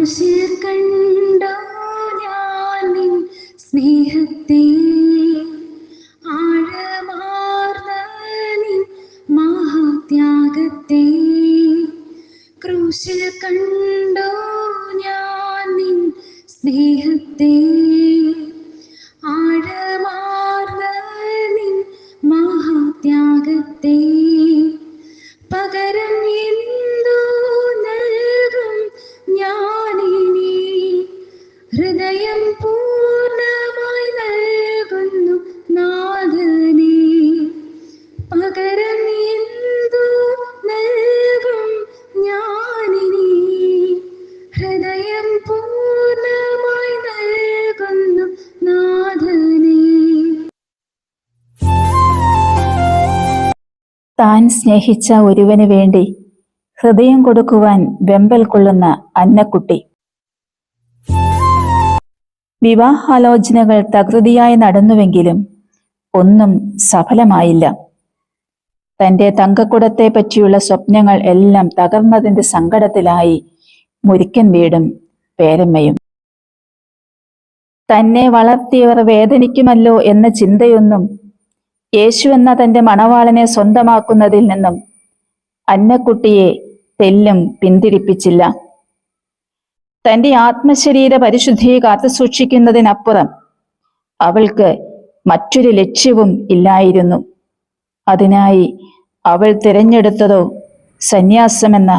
ക്രൂശിൽ കണ്ടോ ഞാൻ നിൻ സ്നേഹത്തെ, ആഴമാർന്ന നിൻ മഹാത്യാഗത്തെ. ക്രൂശിൽ കണ്ടോ ഞാൻ നിൻ സ്നേഹത്തെ, ആഴമാർന്ന നിൻ മഹാത്യാഗത്തെ. പകരം എന്തു നൽകും ഞാനിനി, ഹൃദയം പൂർണ്ണമായി നൽകുന്നു നാഥനേ. പകരം എന്തു നൽകും ഞാനിനി, ഹൃദയം പൂർണ്ണമായി നൽകുന്നു നാഥനേ. താൻ സ്നേഹിച്ച ഒരുവന് വേണ്ടി ഹൃദയം കൊടുക്കുവാൻ വെമ്പൽ കൊള്ളുന്ന അന്നക്കുട്ടി. വിവാഹാലോചനകൾ തകൃതിയായി നടന്നുവെങ്കിലും ഒന്നും സഫലമായില്ല. തന്റെ തങ്കക്കുടത്തെ പറ്റിയുള്ള സ്വപ്നങ്ങൾ എല്ലാം തകർന്നതിന്റെ സങ്കടത്തിലായി മുരിക്കൻ വീടും പേരമ്മയും. തന്നെ വളർത്തിയവർ വേദനിക്കുമല്ലോ എന്ന ചിന്തയൊന്നും യേശു എന്ന തന്റെ മണവാളനെ സ്വന്തമാക്കുന്നതിൽ നിന്നും അന്നക്കുട്ടിയെ തെല്ലും പിന്തിരിപ്പിച്ചില്ല. തന്റെ ആത്മശരീര പരിശുദ്ധിയെ കാത്തുസൂക്ഷിക്കുന്നതിനപ്പുറം അവൾക്ക് മറ്റൊരു ലക്ഷ്യവും ഇല്ലായിരുന്നു. അതിനായി അവൾ തിരഞ്ഞെടുത്തതോ സന്യാസമെന്ന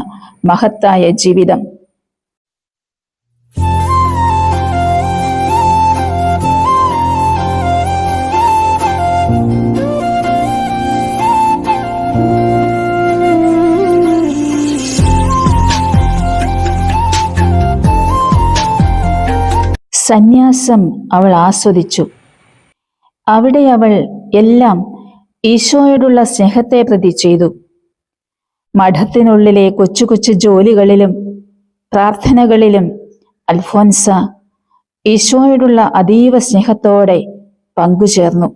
മഹത്തായ ജീവിതം. സന്യാസം അവൾ ആസ്വദിച്ചു. അവിടെ അവൾ എല്ലാം ഈശോയോടുള്ള സ്നേഹത്തെ പ്രതി ചെയ്തു. മഠത്തിനുള്ളിലെ കൊച്ചു കൊച്ചു ജോലികളിലും പ്രാർത്ഥനകളിലും അൽഫോൻസ ഈശോയോടുള്ള അതീവ സ്നേഹത്തോടെ പങ്കുചേർന്നു.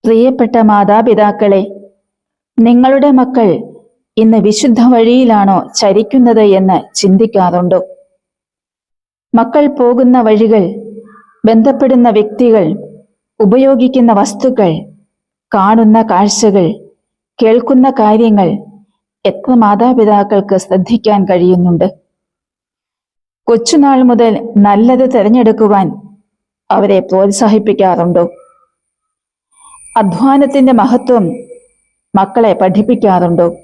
പ്രിയപ്പെട്ട മാതാപിതാക്കളെ, നിങ്ങളുടെ മക്കൾ ഇന്ന് വിശുദ്ധ വഴിയിലാണോ ചരിക്കുന്നത് എന്ന് ചിന്തിക്കാറുണ്ടോ? മക്കൾ പോകുന്ന വഴികൾ ബന്ധപ്പെടുന്ന വ്യക്തികൾ, ഉപയോഗിക്കുന്ന വസ്തുക്കൾ, കാണുന്ന കാഴ്ചകൾ, കേൾക്കുന്ന കാര്യങ്ങൾ എത്ര മാതാപിതാക്കൾക്ക് ശ്രദ്ധിക്കാൻ കഴിയുന്നുണ്ട്? കൊച്ചുനാൾ മുതൽ നല്ലത് തിരഞ്ഞെടുക്കുവാൻ അവരെ പ്രോത്സാഹിപ്പിക്കാറുണ്ടോ? അധ്വാനത്തിന്റെ മഹത്വം മക്കളെ പഠിപ്പിക്കാറുണ്ടോ?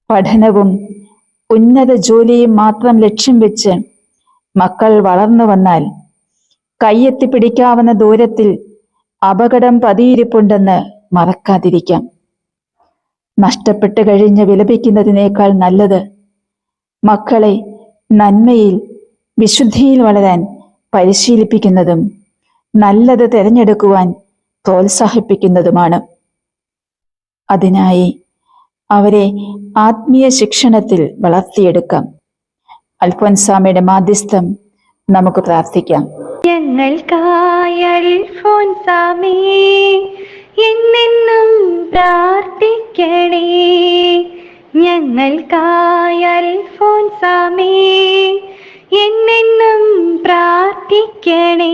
പഠനവും ഉന്നത ജോലിയും മാത്രം ലക്ഷ്യം വെച്ച് മക്കൾ വളർന്നു വന്നാൽ കൈയെത്തിപ്പിടിക്കാവുന്ന ദൂരത്തിൽ അപകടം പതിയിരിപ്പുണ്ടെന്ന് മറക്കാതിരിക്കാം. നഷ്ടപ്പെട്ടു കഴിഞ്ഞ് വിലപിക്കുന്നതിനേക്കാൾ നല്ലത് മക്കളെ നന്മയിൽ, വിശുദ്ധിയിൽ വളരാൻ പരിശീലിപ്പിക്കുന്നതും നല്ലത് തിരഞ്ഞെടുക്കുവാൻ പ്രോത്സാഹിപ്പിക്കുന്നതുമാണ്. അതിനായി അവരെ ആത്മീയ ശിക്ഷണത്തിൽ വളർത്തിയെടുക്കാം. അൽഫോൻസാമ്മയുടെ മാധ്യസ്ഥം നമുക്ക് പ്രാർത്ഥിക്കാം. ഞങ്ങൾക്കായി അൽഫോൻസാമേ എന്നെന്നും പ്രാർത്ഥിക്കണേ. ഞങ്ങൾക്കായി അൽഫോൻസാമേ എന്നെന്നും പ്രാർത്ഥിക്കണേ.